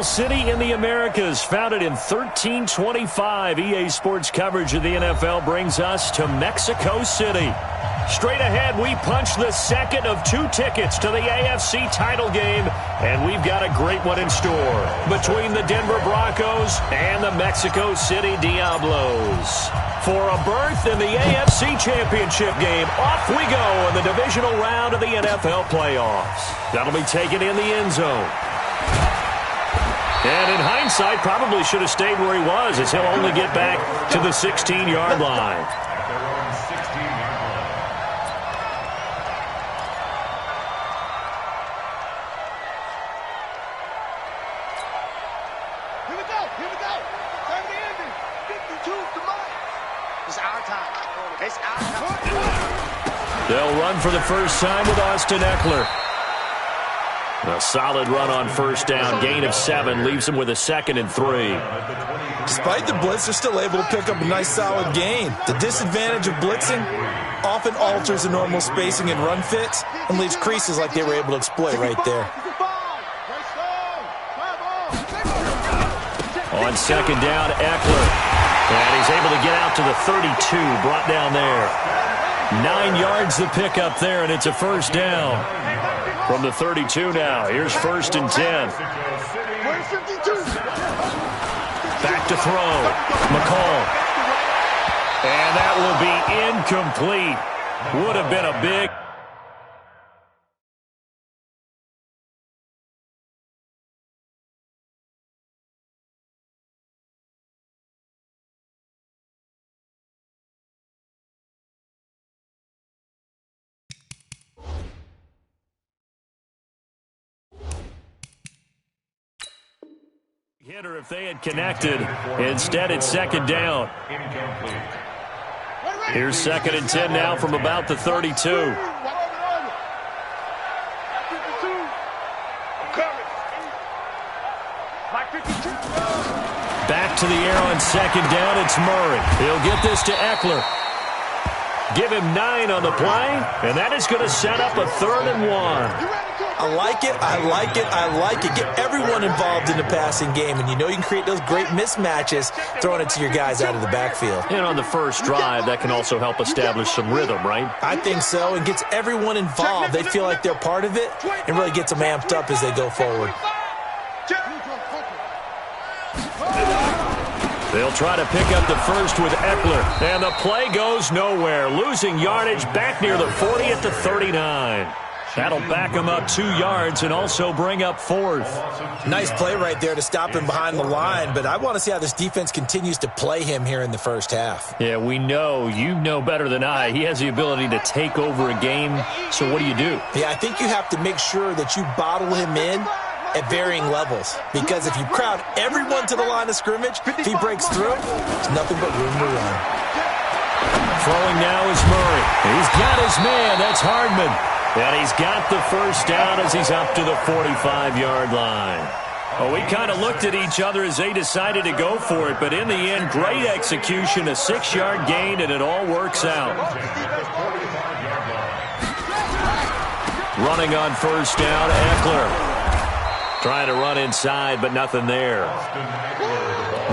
capital city in the Americas, founded in 1325. EA Sports coverage of the NFL brings us to Mexico City. Straight ahead, we punch the second of 2 tickets to the AFC title game, and we've got a great one in store between the Denver Broncos and the Mexico City Diablos. For a berth in the AFC Championship game, off we go in the divisional round of the NFL playoffs. That'll be taken in the end zone. And in hindsight, probably should have stayed where he was, as he'll only get back to the 16-yard line. They'll run for the first time with Austin Eckler. A solid run on first down. Gain of 7 leaves them with a 2nd and 3. Despite the blitz, they're still able to pick up a nice solid gain. The disadvantage of blitzing often alters the normal spacing and run fits and leaves creases like they were able to exploit right there. On second down, Eckler. And he's able to get out to the 32, brought down there. 9 yards the pickup there, and it's a first down. From the 32 now, here's 1st and 10. Back to throw. McCall. And that will be incomplete. Would have been a big... hitter if they had connected. Instead, it's second down. Here's 2nd and 10 now from about the 32. Back to the air on second down. It's Murray. He'll get this to Eckler. Give him 9 on the play, and that is going to set up a 3rd and 1. I like it, I like it, I like it. Get everyone involved in the passing game, and you know you can create those great mismatches throwing it to your guys out of the backfield. And on the first drive, that can also help establish some rhythm, right? I think so. It gets everyone involved. They feel like they're part of it and really gets them amped up as they go forward. They'll try to pick up the first with Eckler, and the play goes nowhere. Losing yardage back near the 40 at the 39. That'll back him up 2 yards and also bring up 4th. Nice play right there to stop him behind the line, but I want to see how this defense continues to play him here in the first half. Yeah, we know. You know better than I. He has the ability to take over a game, so what do you do? Yeah, I think you have to make sure that you bottle him in at varying levels, because if you crowd everyone to the line of scrimmage, if he breaks through, there's nothing but room to run. Throwing now is Murray. He's got his man. That's Hardman. And he's got the first down as he's up to the 45-yard line. Well, we kind of looked at each other as they decided to go for it, but in the end, great execution, a 6-yard gain, and it all works out. Running on first down, Eckler. Trying to run inside, but nothing there.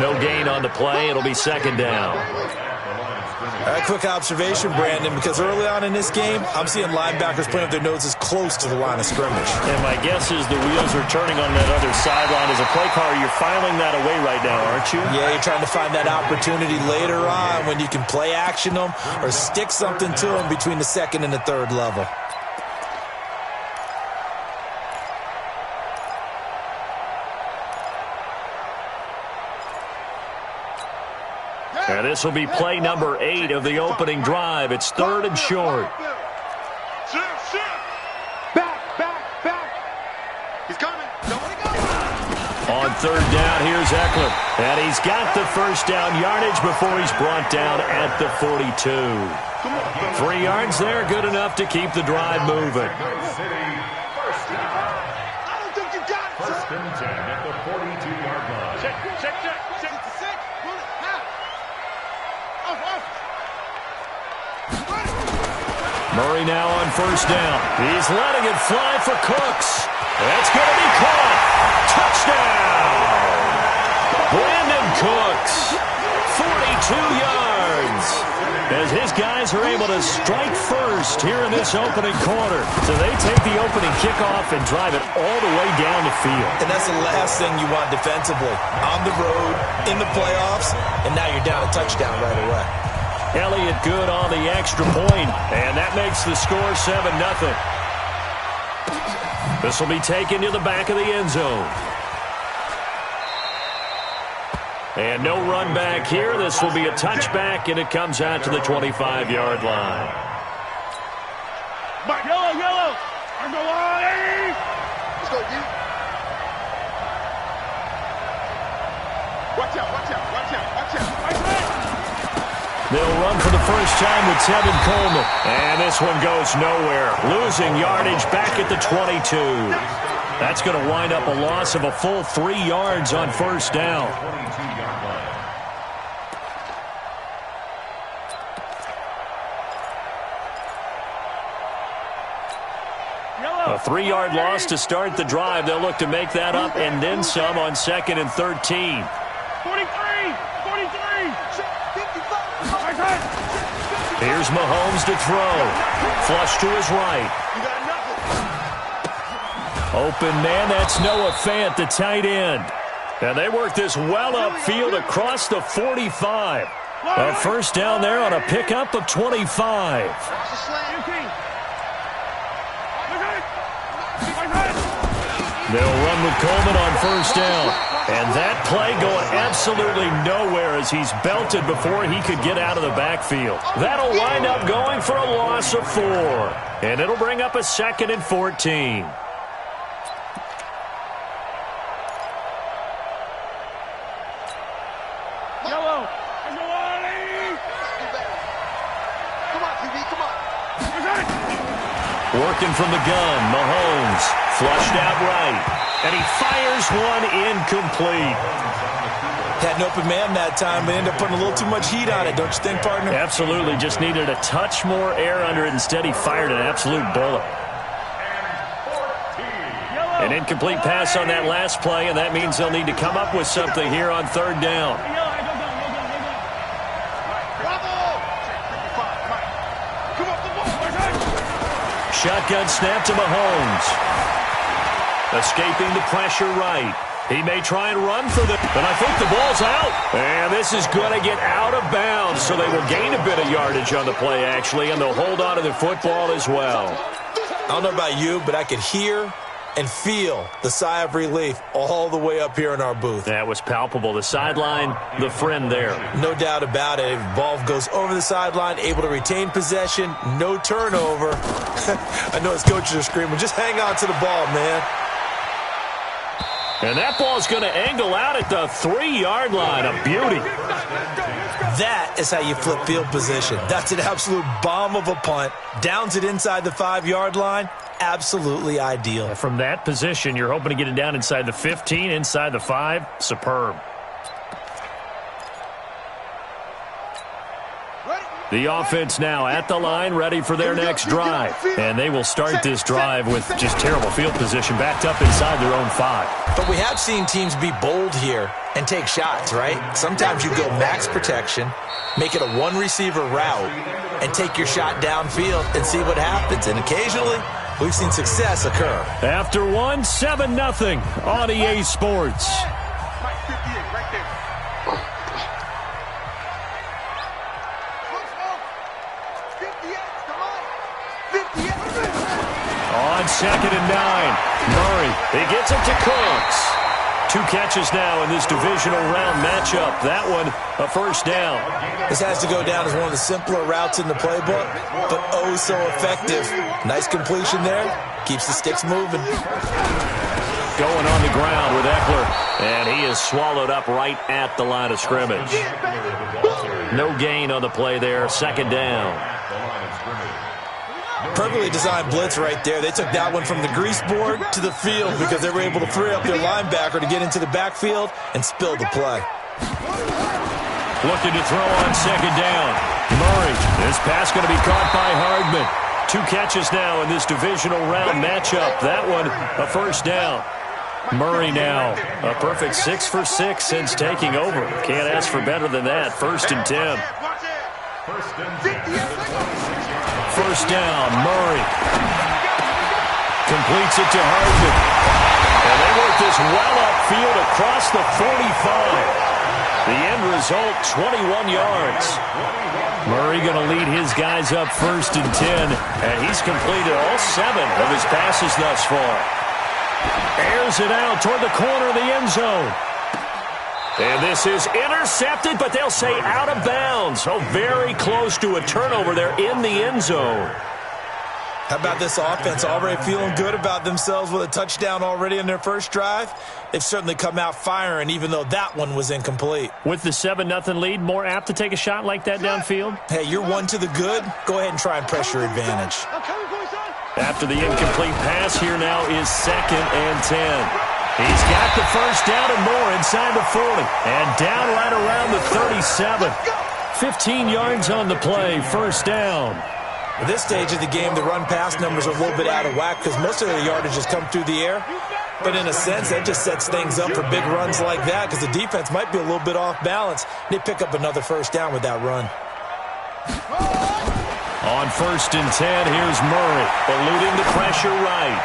No gain on the play. It'll be second down. A quick observation, Brandon, because early on in this game, I'm seeing linebackers playing with their noses close to the line of scrimmage. And my guess is the wheels are turning on that other sideline. As a play caller, you're filing that away right now, aren't you? Yeah, you're trying to find that opportunity later on when you can play action them or stick something to them between the 2nd and the 3rd level. And this will be play number 8 of the opening drive. It's 3rd and short. Back. He's coming. On 3rd down, here's Eckler. And he's got the first down yardage before he's brought down at the 42. 3 yards there, good enough to keep the drive moving. I don't think you got it. 1st and 10 at the 42-yard line. Check. Murray now on first down. He's letting it fly for Cooks. That's going to be caught. Touchdown! Cooks. 42 yards. As his guys are able to strike first here in this opening quarter. So they take the opening kickoff and drive it all the way down the field. And that's the last thing you want defensively. On the road, in the playoffs, and now you're down a touchdown right away. Elliott good on the extra point, and that makes the score 7-0. This will be taken to the back of the end zone. And no run back here. This will be a touchback, and it comes out to the 25-yard line. Yellow, yellow. Let's go, D. Watch out, watch out, watch out, watch out. They'll run for the first time with Tevin Coleman. And this one goes nowhere. Losing yardage back at the 22. That's going to wind up a loss of a full 3 yards on first down. A 3-yard loss to start the drive. They'll look to make that up and then some on 2nd and 13. 43, 43. Here's Mahomes to throw. Flush to his right. Open man, that's Noah Fant, the tight end. And they work this well upfield across the 45. A first down there on a pickup of 25. They'll run with Coleman on first down. And that play going absolutely nowhere as he's belted before he could get out of the backfield. That'll wind up going for a loss of 4. And it'll bring up a 2nd and 14. Yellow. Come on, TV, come on. Working from the gun, Mahomes flushed out right. And he fires one incomplete. Had an open man that time, but ended up putting a little too much heat on it, don't you think, partner? Absolutely. Just needed a touch more air under it. Instead, he fired an absolute bullet. An incomplete pass on that last play, and that means they'll need to come up with something here on 3rd down. Shotgun snap to Mahomes. Escaping the pressure right. He may try and run for it, but I think the ball's out. And this is going to get out of bounds, so they will gain a bit of yardage on the play, actually, and they'll hold on to the football as well. I don't know about you, but I could hear and feel the sigh of relief all the way up here in our booth. That was palpable. The sideline, the friend there. No doubt about it. If the ball goes over the sideline, able to retain possession, no turnover. I know his coaches are screaming, just hang on to the ball, man. And that ball's going to angle out at the 3-yard line. A beauty. That is how you flip field position. That's an absolute bomb of a punt. Downs it inside the 5-yard line. Absolutely ideal. From that position, you're hoping to get it down inside the 15, inside the 5. Superb. The offense now at the line, ready for their next drive. And they will start this drive with just terrible field position, backed up inside their own 5. But we have seen teams be bold here and take shots, right? Sometimes you go max protection, make it a one-receiver route, and take your shot downfield and see what happens. And occasionally, we've seen success occur. After one, 7-0 on EA Sports. On 2nd and 9, Murray, he gets it to Cooks. 2 catches now in this divisional round matchup. That one, a first down. This has to go down as one of the simpler routes in the playbook, but oh so effective. Nice completion there. Keeps the sticks moving. Going on the ground with Eckler, and he is swallowed up right at the line of scrimmage. No gain on the play there, 2nd down. Perfectly designed blitz right there. They took that one from the grease board to the field because they were able to free up their linebacker to get into the backfield and spill the play. Looking to throw on 2nd down. Murray, this pass going to be caught by Hardman. 2 catches now in this divisional round matchup. That one, a first down. Murray now, a perfect 6 for 6 since taking over. Can't ask for better than that. 1st and 10. First down, Murray. Completes it to Hardman. And they work this well upfield across the 45. The end result, 21 yards. Murray going to lead his guys up 1st and 10. And he's completed all 7 of his passes thus far. Airs it out toward the corner of the end zone. And this is intercepted, but they'll say out of bounds. So very close to a turnover there in the end zone. How about this offense already feeling good about themselves with a touchdown already in their first drive? They've certainly come out firing, even though that one was incomplete. With the 7-0 lead, more apt to take a shot like that downfield? Hey, you're one to the good. Go ahead and try and press your advantage. After the incomplete pass, here now is 2nd and 10. He's got the first down and more inside the 40. And down right around the 37. 15 yards on the play, 1st down. At this stage of the game, the run-pass numbers are a little bit out of whack because most of the yardage has come through the air. But in a sense, that just sets things up for big runs like that because the defense might be a little bit off balance. They pick up another first down with that run. On 1st and 10, here's Murray, eluding the pressure right.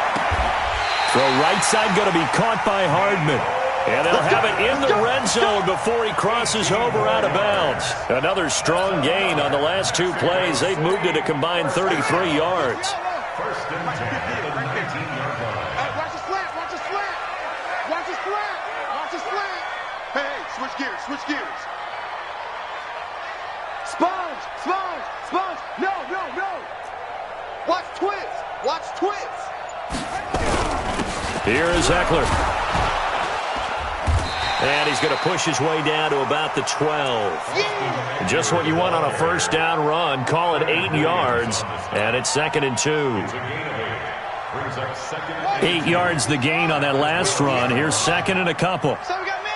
Throw right side going to be caught by Hardman. And they'll have it in the red zone before he crosses over out of bounds. Another strong gain on the last 2 plays. They've moved it a combined 33 yards. 1st and 10 at the 19-yard line. Watch the slant, watch the slant. Watch the slant, watch the slant. Hey, switch gears, switch gears. Sponge, sponge, sponge. No, no, no. Watch twist, watch twist. Here is Eckler. And he's going to push his way down to about the 12. Yeah. Just what you want on a first down run. Call it 8 yards. And it's 2nd and 2. 8 yards the gain on that last run. Here's 2nd and a couple. So we got man.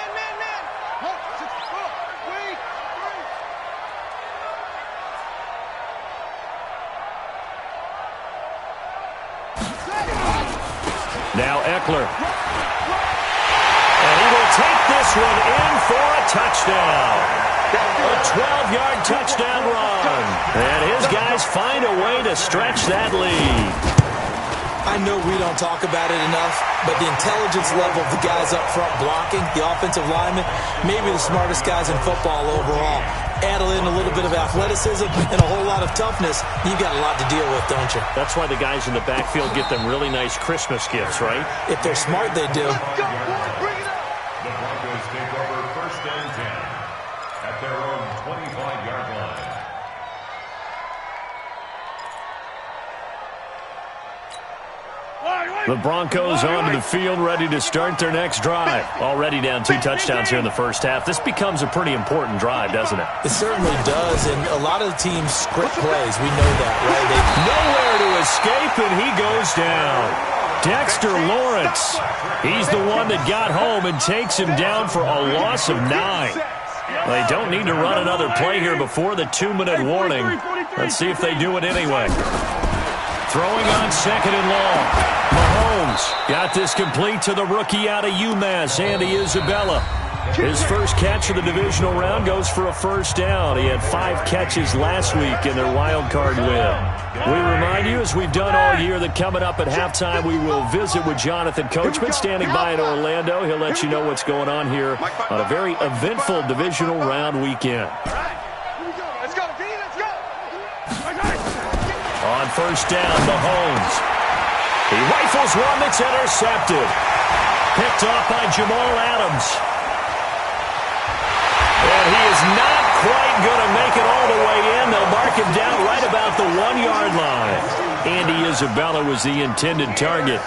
Now Eckler. And he will take this one in for a touchdown. A 12-yard touchdown run. And his guys find a way to stretch that lead. I know we don't talk about it enough, but the intelligence level of the guys up front blocking, the offensive linemen, maybe the smartest guys in football overall. Add in a little bit of athleticism and a whole lot of toughness, you've got a lot to deal with, don't you? That's why the guys in the backfield get them really nice Christmas gifts, right? If they're smart, they do. The Broncos take over 1st and 10 at their own 25-yard line. The Broncos onto the field, ready to start their next drive. Already down 2 touchdowns here in the first half. This becomes a pretty important drive, doesn't it? It certainly does, and a lot of the teams script plays. We know that, right? Nowhere to escape, and he goes down. Dexter Lawrence. He's the one that got home and takes him down for a loss of 9. They don't need to run another play here before the 2-minute warning. Let's see if they do it anyway. Throwing on 2nd and long. Mahomes got this complete to the rookie out of UMass, Andy Isabella. His first catch of the divisional round goes for a first down. He had 5 catches last week in their wild card win. We remind you, as we've done all year, that coming up at halftime, we will visit with Jonathan Coachman standing by in Orlando. He'll let you know what's going on here on a very eventful divisional round weekend. Let's go, D, let's go. On first down, Mahomes. He rifles one that's intercepted. Picked off by Jamal Adams. And he is not quite going to make it all the way in. They'll mark him down right about the 1-yard line. Andy Isabella was the intended target.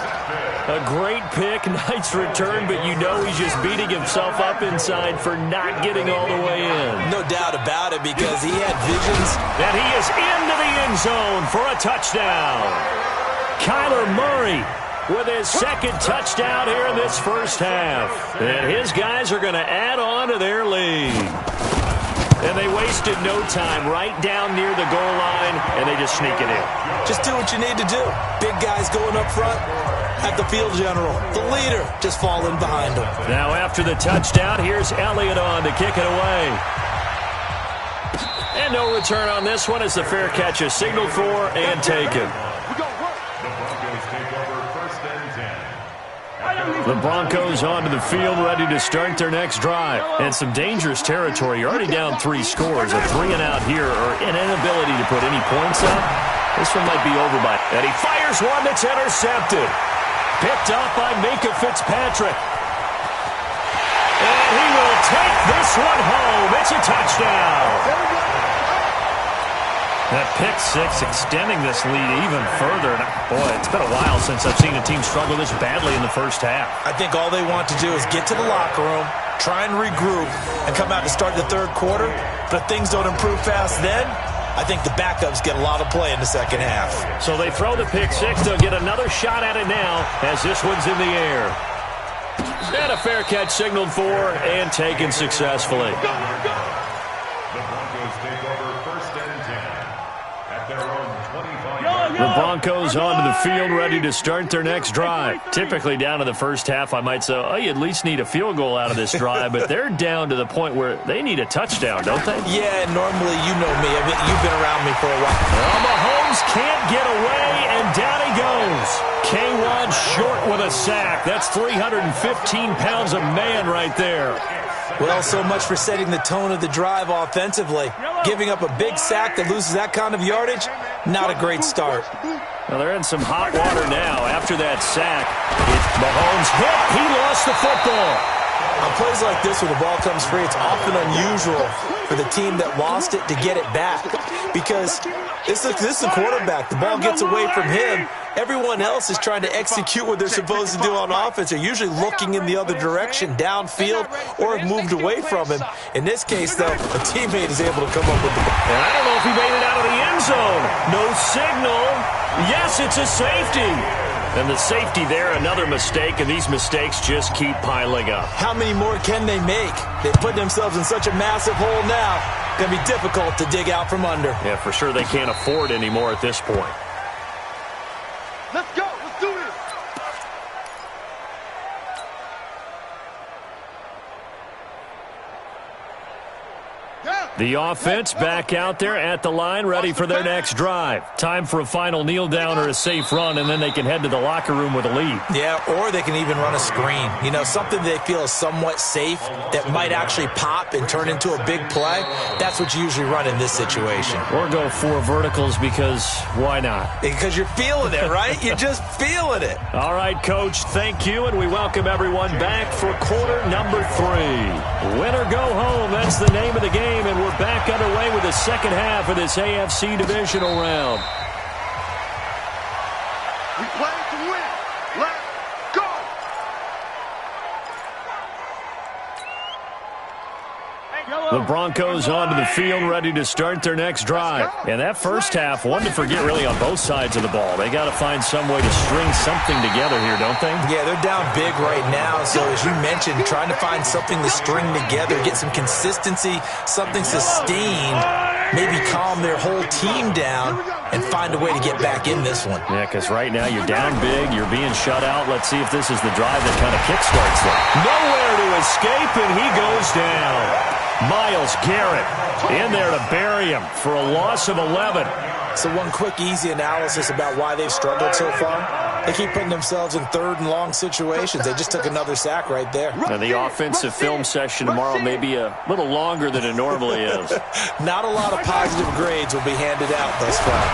A great pick, nice return, but you know he's just beating himself up inside for not getting all the way in. No doubt about it, because he had visions. And he is into the end zone for a touchdown. Kyler Murray with his 2nd touchdown here in this first half. And his guys are going to add on to their lead. And they wasted no time right down near the goal line, and they just sneak it in. Just do what you need to do. Big guys going up front. at the field general, the leader, just falling behind him. Now after the touchdown, here's Elliott on to kick it away. And no return on this one as the fair catch is signaled for and taken. The Broncos onto the field, ready to start their next drive. And some dangerous territory. You're already down 3 scores. A 3-and-out here, or an inability to put any points up. This one might be over by. And he fires one that's intercepted. Picked up by Minka Fitzpatrick. And he will take this one home. It's a touchdown. That pick six extending this lead even further. Boy, it's been a while since I've seen a team struggle this badly in the first half. I think all they want to do is get to the locker room, try and regroup, and come out to start the third quarter. But if things don't improve fast then, I think the backups get a lot of play in the second half. So they throw the pick six. They'll get another shot at it now as this one's in the air. And a fair catch signaled for and taken successfully. The Broncos take over first and 10 at their own 25. The Broncos onto the field, ready to start their next drive. Typically down to the first half, I might say, oh, you at least need a field goal out of this drive, but they're down to the point where they need a touchdown, don't they? Yeah, normally you know me. I mean, you've been around me for a while. Well, Mahomes can't get away, and down he goes. K1 short with a sack. That's 315 pounds of man right there. Well, so much for setting the tone of the drive offensively. Giving up a big sack that loses that kind of yardage, not a great start. Well, they're in some hot water now. After that sack, Mahomes hit. He lost the football. On plays like this where the ball comes free, it's often unusual for the team that lost it to get it back. Because this is the quarterback. The ball gets away from him. Everyone else is trying to execute what they're supposed to do on offense. They're usually looking in the other direction, downfield, or have moved away from him. In this case, though, a teammate is able to come up with the ball. And I don't know if he made it out of the end zone. No signal. Yes, it's a safety. And the safety there, another mistake, and these mistakes just keep piling up. How many more can they make? They put themselves in such a massive hole now. Going to be difficult to dig out from under. Yeah, for sure they can't afford anymore at this point. Let's go. Let's do this. The offense back out there at the line, ready for their next drive. Time for a final kneel down or a safe run, and then they can head to the locker room with a lead. Yeah, or they can even run a screen. You know, something they feel is somewhat safe that might actually pop and turn into a big play. That's what you usually run in this situation. Or go 4 verticals because why not? Because you're feeling it, right? You're just feeling it. All right, Coach, thank you, and we welcome everyone back for quarter number 3. Win or go home, that's the name of the game, and we're back underway with the second half of this AFC divisional round. We play to win. Let's go. The Broncos onto the field, ready to start their next drive. And that first half, one to forget really on both sides of the ball. They got to find some way to string something together here, don't they? Yeah, they're down big right now. So as you mentioned, trying to find something to string together, get some consistency, something sustained, maybe calm their whole team down and find a way to get back in this one. Yeah, because right now you're down big, you're being shut out. Let's see if this is the drive that kind of kickstarts them. Nowhere to escape, and he goes down. Myles Garrett in there to bury him for a loss of 11. So one quick, easy analysis about why they've struggled so far. They keep putting themselves in third and long situations. They just took another sack right there. And the offensive film session tomorrow may be a little longer than it normally is. Not a lot of positive grades will be handed out thus far.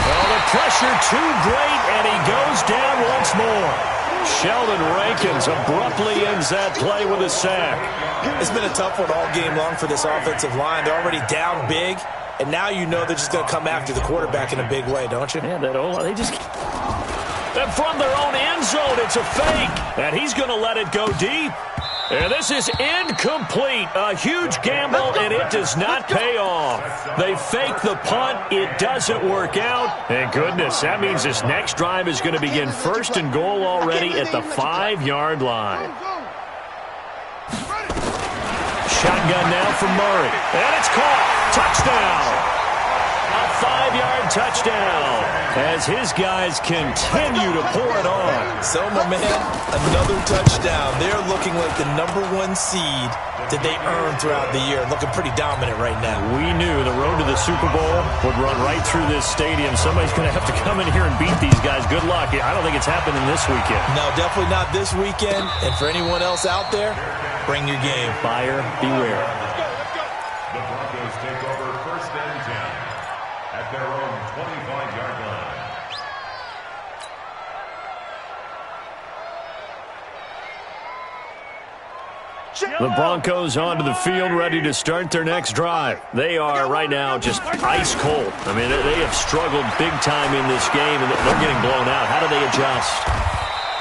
Well, the pressure too great, and he goes down once more. Sheldon Rankins abruptly ends that play with a sack. It's been a tough one all game long for this offensive line. They're already down big, and now you know they're just going to come after the quarterback in a big way, don't you? Yeah, they just... And from their own end zone, it's a fake. And he's going to let it go deep. And this is incomplete. A huge gamble, and it does not pay off. They fake the punt. It doesn't work out. And goodness, that means this next drive is going to begin first and goal already at the 5-yard line. Shotgun now from Murray. And it's caught. Touchdown. A 5-yard touchdown as his guys continue to pour it on. So, my man, another touchdown. They're looking like the #1 seed that they earned throughout the year. Looking pretty dominant right now. We knew the road to the Super Bowl would run right through this stadium. Somebody's going to have to come in here and beat these guys. Good luck. I don't think it's happening this weekend. No, definitely not this weekend. And for anyone else out there, bring your game. Buyer beware. The Broncos take over 1st and 10 at their own 25-yard line. The Broncos onto the field, ready to start their next drive. They are right now just ice cold. I mean, they have struggled big time in this game, and they're getting blown out. How do they adjust?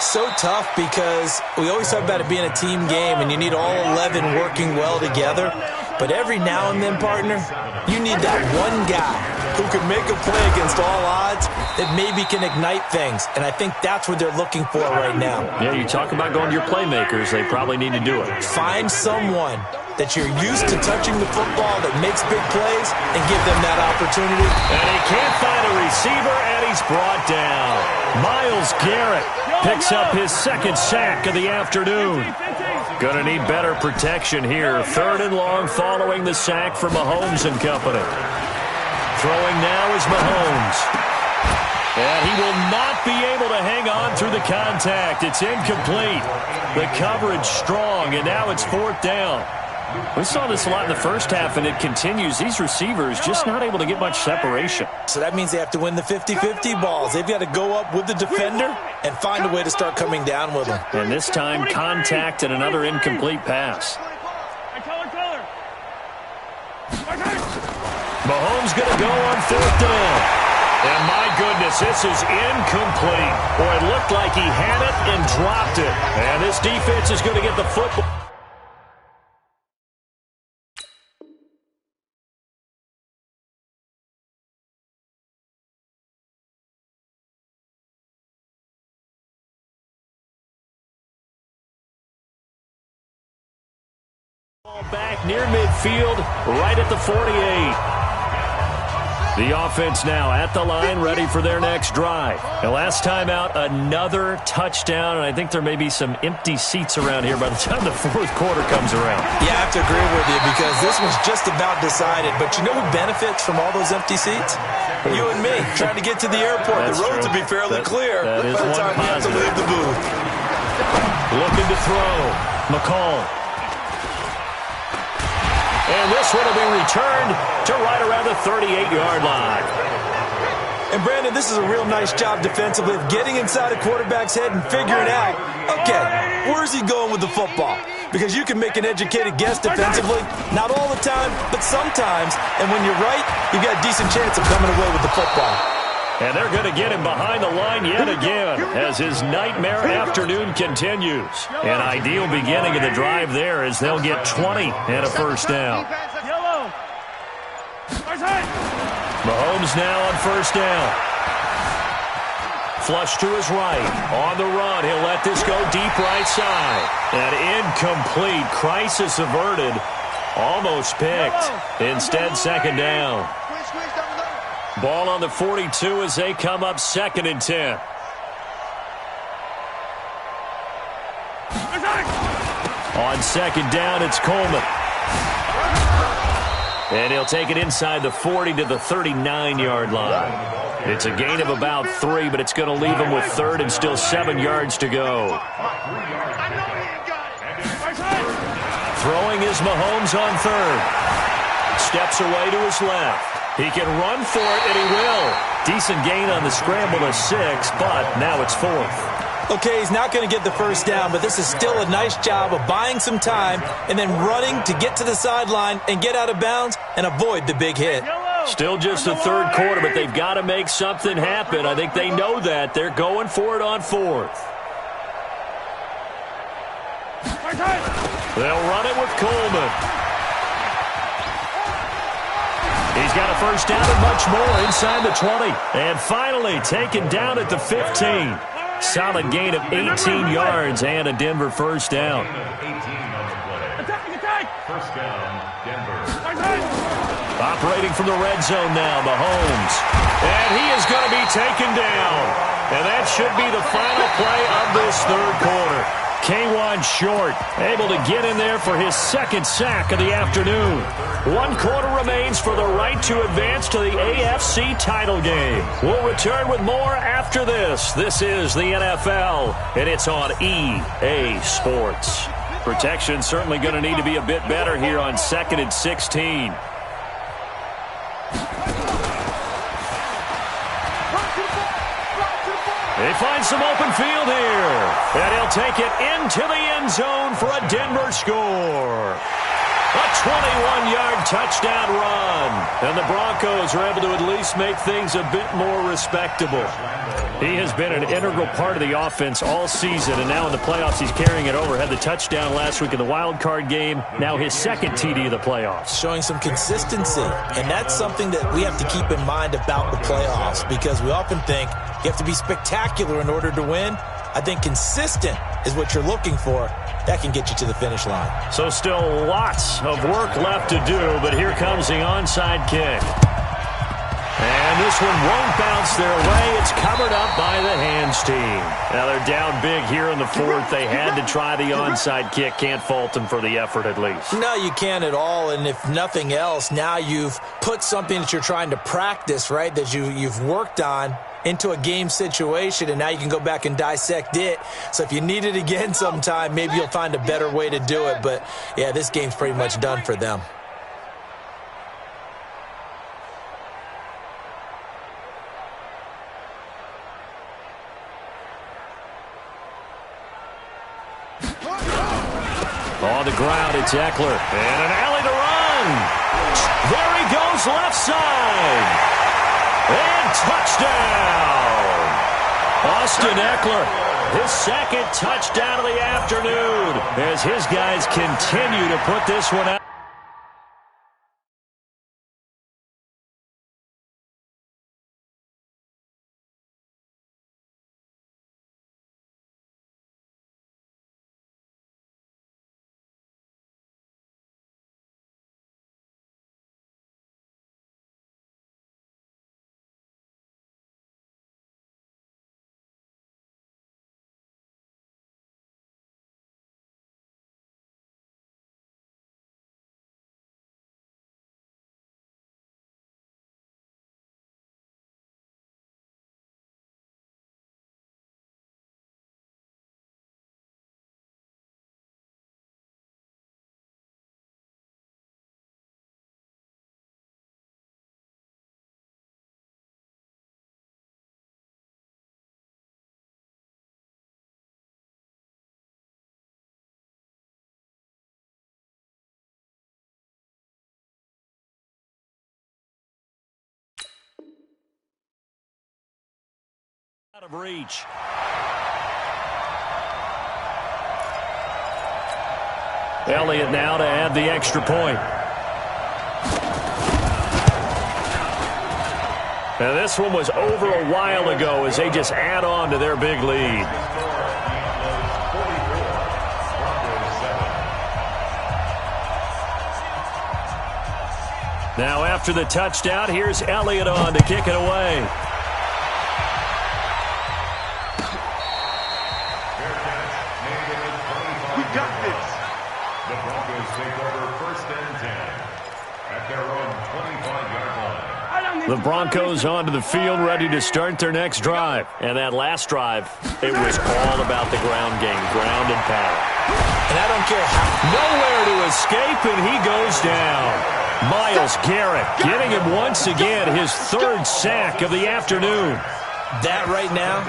So tough because we always talk about it being a team game, and you need all 11 working well together. But every now and then, partner, you need that one guy who can make a play against all odds that maybe can ignite things. And I think that's what they're looking for right now. Yeah, you talk about going to your playmakers. They probably need to do it. Find someone that you're used to touching the football that makes big plays and give them that opportunity. And he can't find a receiver, and he's brought down. Myles Garrett picks up his 2nd sack of the afternoon. Going to need better protection here. 3rd and long following the sack from Mahomes and company. Throwing now is Mahomes. And he will not be able to hang on through the contact. It's incomplete. The coverage strong, and now it's 4th down. We saw this a lot in the first half, and it continues. These receivers just not able to get much separation. So that means they have to win the 50-50 balls. They've got to go up with the defender and find a way to start coming down with them. And this time, contact and another incomplete pass. Mahomes going to go on 4th down. And my goodness, this is incomplete. Boy, it looked like he had it and dropped it. And this defense is going to get the football. Back near midfield, right at the 48. The offense now at the line, ready for their next drive. And last time out, another touchdown, and I think there may be some empty seats around here by the time the 4th quarter comes around. Yeah, I have to agree with you because this was just about decided. But you know who benefits from all those empty seats? You and me, trying to get to the airport. That's the roads true. will be fairly clear by the time you have to leave the booth. Looking to throw. McCall. And this one will be returned to right around the 38-yard line. And, Brandon, this is a real nice job defensively of getting inside a quarterback's head and figuring out, okay, where's he going with the football? Because you can make an educated guess defensively, not all the time, but sometimes. And when you're right, you've got a decent chance of coming away with the football. And they're going to get him behind the line yet again as his nightmare afternoon continues. An ideal beginning of the drive there as they'll get 20 and a 1st down. Mahomes now on 1st down. Flush to his right. On the run, he'll let this go deep right side. An incomplete, crisis averted. Almost picked. Instead, 2nd down. Ball on the 42 as they come up 2nd and 10. On 2nd down, it's Coleman. And he'll take it inside the 40 to the 39-yard line. It's a gain of about 3, but it's going to leave him with 3rd and still 7 yards to go. Throwing is Mahomes on 3rd. Steps away to his left. He can run for it, and he will. Decent gain on the scramble to 6, but now it's 4th. Okay, he's not going to get the 1st down, but this is still a nice job of buying some time and then running to get to the sideline and get out of bounds and avoid the big hit. Still just the 3rd quarter, but they've got to make something happen. I think they know that. They're going for it on 4th. They'll run it with Coleman. He's got a 1st down and much more inside the 20. And finally taken down at the 15. Solid gain of 18 yards and a Denver 1st down. First down, Denver. Operating from the red zone now, Mahomes. And he is going to be taken down. And that should be the final play of this third quarter. K1 Short able to get in there for his second sack of the afternoon. 1 quarter remains for the right to advance to the AFC title game. We'll return with more after this. This is the NFL, and it's on EA Sports. Protection certainly going to need to be a bit better here on 2nd and 16. They find some open field here. And he'll take it into the end zone for a Denver score. A 21-yard touchdown run. And the Broncos are able to at least make things a bit more respectable. He has been an integral part of the offense all season, and now in the playoffs he's carrying it over. Had the touchdown last week in the wild card game. Now his second TD of the playoffs. Showing some consistency, and that's something that we have to keep in mind about the playoffs, because we often think you have to be spectacular in order to win. I think consistent is what you're looking for. That can get you to the finish line. So still lots of work left to do, but here comes the onside kick. And this one won't bounce their way. It's covered up by the hands team. Now they're down big here in the fourth. They had to try the onside kick. Can't fault them for the effort at least. No, you can't at all. And if nothing else, now you've put something that you're trying to practice, right, that you've worked on into a game situation, and now you can go back and dissect it. So if you need it again sometime, maybe you'll find a better way to do it. But, yeah, this game's pretty much done for them. On the ground, it's Eckler. And an alley to run. There he goes, left side. And touchdown! Austin Eckler, his second touchdown of the afternoon, as his guys continue to put this one out. Out of reach. Elliott now to add the extra point. And this one was over a while ago as they just add on to their big lead. Now after the touchdown, here's Elliott on to kick it away. The Broncos onto the field, ready to start their next drive. And that last drive, it was all about the ground game, ground and pound. And I don't care how. Nowhere to escape, and he goes down. Myles Garrett getting him once again, his third sack of the afternoon. That right now,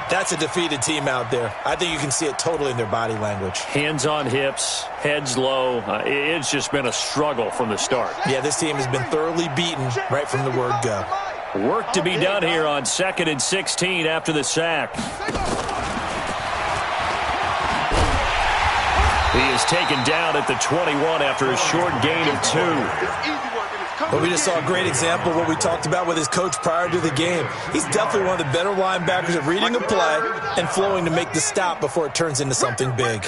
that's a defeated team out there. I think you can see it totally in their body language. Hands on hips, heads low. It's just been a struggle from the start. Yeah, this team has been thoroughly beaten right from the word go. Work to be done here on 2nd and 16 after the sack. He is taken down at the 21 after a short gain of 2. But we just saw a great example of what we talked about with his coach prior to the game. He's definitely one of the better linebackers at reading a play and flowing to make the stop before it turns into something big.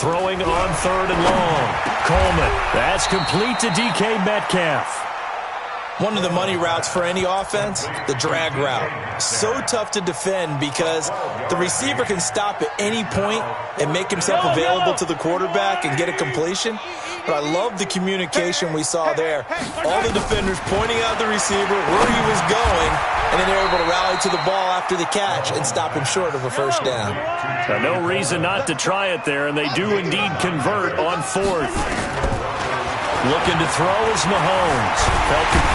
Throwing on 3rd and long. Coleman. That's complete to DK Metcalf. One of the money routes for any offense, the drag route. So tough to defend because the receiver can stop at any point and make himself available to the quarterback and get a completion. But I love the communication we saw there. All the defenders pointing out the receiver, where he was going, and then they're able to rally to the ball after the catch and stop him short of a first down. No reason not to try it there, and they do indeed convert on 4th. Looking to throw is Mahomes.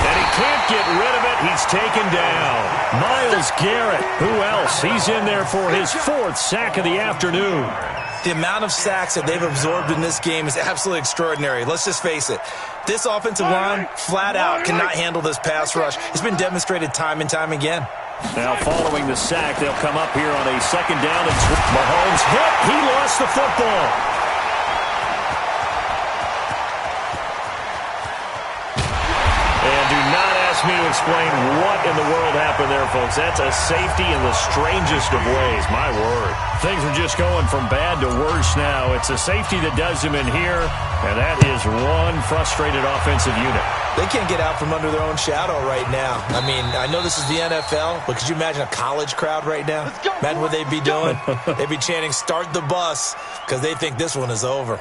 And he can't get rid of it. He's taken down. Myles Garrett. Who else? He's in there for his 4th sack of the afternoon. The amount of sacks that they've absorbed in this game is absolutely extraordinary. Let's just face it. This offensive line, flat out, cannot handle this pass rush. It's been demonstrated time and time again. Now, following the sack, they'll come up here on a 2nd down. And Mahomes hit. He lost the football. Me to explain what in the world happened there, folks. That's a safety in the strangest of ways. My word. Things are just going from bad to worse now. It's a safety that does him in here, and that is one frustrated offensive unit. They can't get out from under their own shadow right now. I mean, I know this is the NFL, but could you imagine a college crowd right now? Imagine what they'd be doing. They'd be chanting, "Start the bus," because they think this one is over.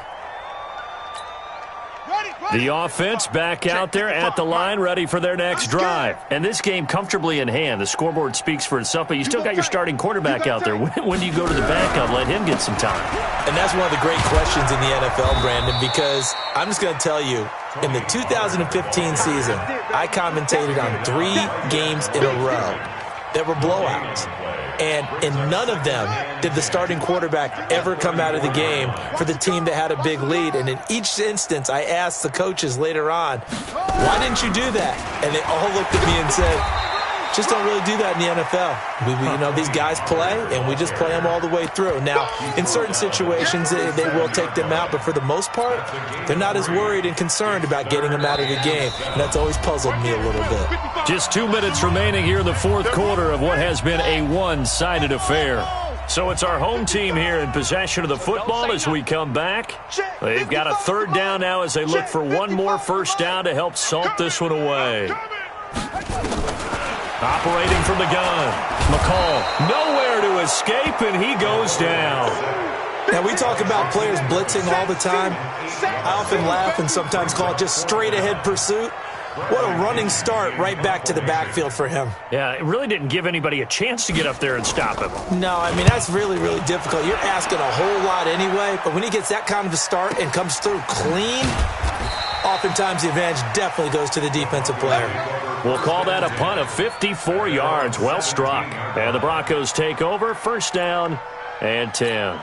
The offense back out there at the line, ready for their next drive. And this game comfortably in hand. The scoreboard speaks for itself, but you still got your starting quarterback out there. When do you go to the backup, let him get some time? And that's one of the great questions in the NFL, Brandon, because I'm just going to tell you, in the 2015 season, I commentated on 3 games in a row that were blowouts. And in none of them did the starting quarterback ever come out of the game for the team that had a big lead. And in each instance, I asked the coaches later on, why didn't you do that? And they all looked at me and said, just don't really do that in the NFL. You know, these guys play, and we just play them all the way through. Now, in certain situations, they will take them out, but for the most part, they're not as worried and concerned about getting them out of the game, and that's always puzzled me a little bit. Just 2 minutes remaining here in the 4th quarter of what has been a one-sided affair. So it's our home team here in possession of the football as we come back. They've got a 3rd down now as they look for one more first down to help salt this one away. Operating from the gun, McCall nowhere to escape, and he goes down. Now, we talk about players blitzing all the time. I often laugh and sometimes call it just straight-ahead pursuit. What a running start right back to the backfield for him. Yeah, it really didn't give anybody a chance to get up there and stop him. No, I mean, that's really, really difficult. You're asking a whole lot anyway, but when he gets that kind of a start and comes through clean, oftentimes the advantage definitely goes to the defensive player. We'll call that a punt of 54 yards. Well struck. And the Broncos take over. 1st down and 10.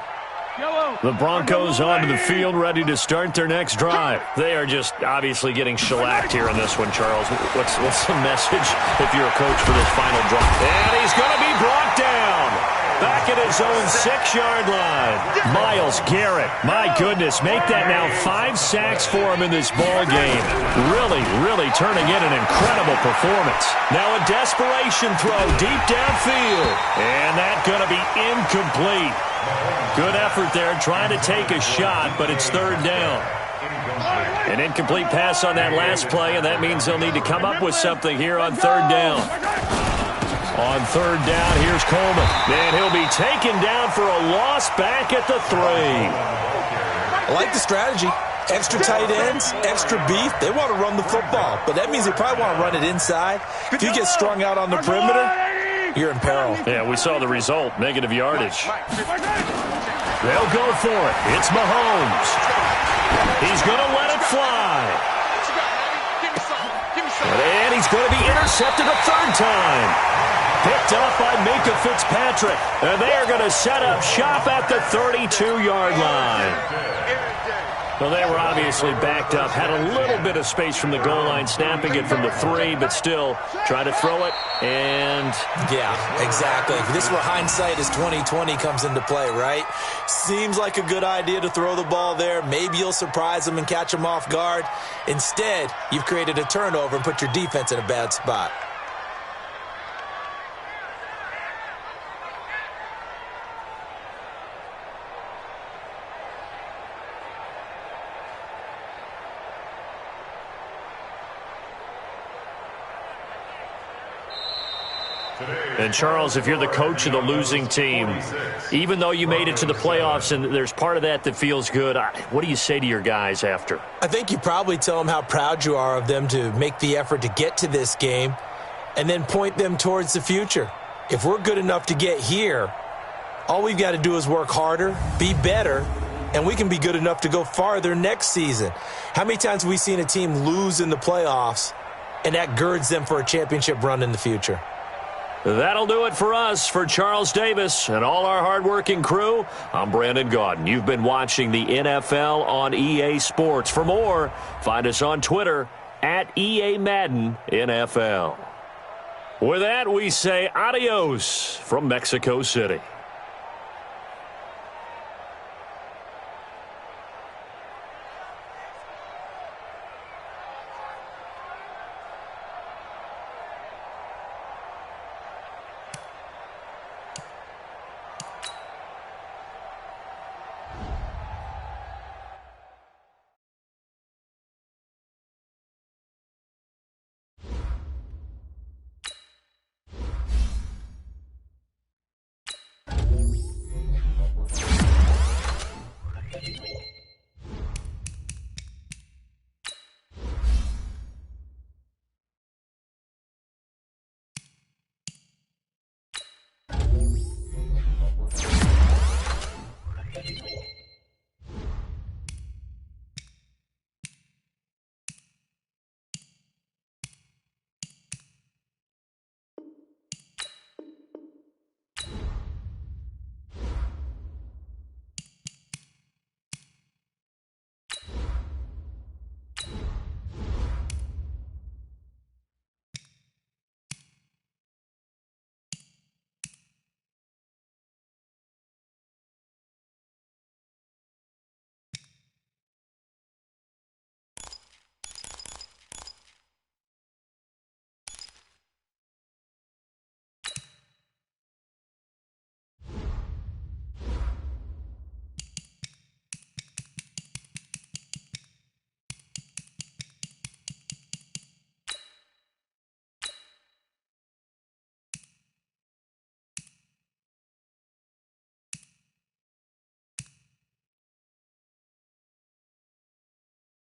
The Broncos onto the field, ready to start their next drive. They are just obviously getting shellacked here in this one, Charles. What's the message if you're a coach for this final drive? And he's going to be brought down. Back at his own 6-yard line. Myles Garrett, my goodness, make that now 5 sacks for him in this ball game. Really, really turning in an incredible performance. Now a desperation throw deep downfield. And that's going to be incomplete. Good effort there, trying to take a shot, but it's 3rd down. An incomplete pass on that last play, and that means they'll need to come up with something here on 3rd down. On 3rd down, here's Coleman. And he'll be taken down for a loss back at the 3. I like the strategy. Extra tight ends, extra beef. They want to run the football, but that means they probably want to run it inside. If you get strung out on the perimeter, you're in peril. Yeah, we saw the result, negative yardage. They'll go for it. It's Mahomes. He's going to let it fly. And he's going to be intercepted a 3rd time. Picked up by Minka Fitzpatrick. And they are going to set up shop at the 32-yard line. Well, they were obviously backed up, had a little bit of space from the goal line, snapping it from the 3, but still try to throw it, and... Yeah, exactly. This is where hindsight is 20/20 comes into play, right? Seems like a good idea to throw the ball there. Maybe you'll surprise them and catch them off guard. Instead, you've created a turnover and put your defense in a bad spot. And, Charles, if you're the coach of the losing team, even though you made it to the playoffs and there's part of that feels good, what do you say to your guys after? I think you probably tell them how proud you are of them to make the effort to get to this game and then point them towards the future. If we're good enough to get here, all we've got to do is work harder, be better, and we can be good enough to go farther next season. How many times have we seen a team lose in the playoffs, and that girds them for a championship run in the future? That'll do it for us. For Charles Davis and all our hardworking crew, I'm Brandon Gaudin. You've been watching the NFL on EA Sports. For more, find us on Twitter at EA Madden NFL. With that, we say adios from Mexico City.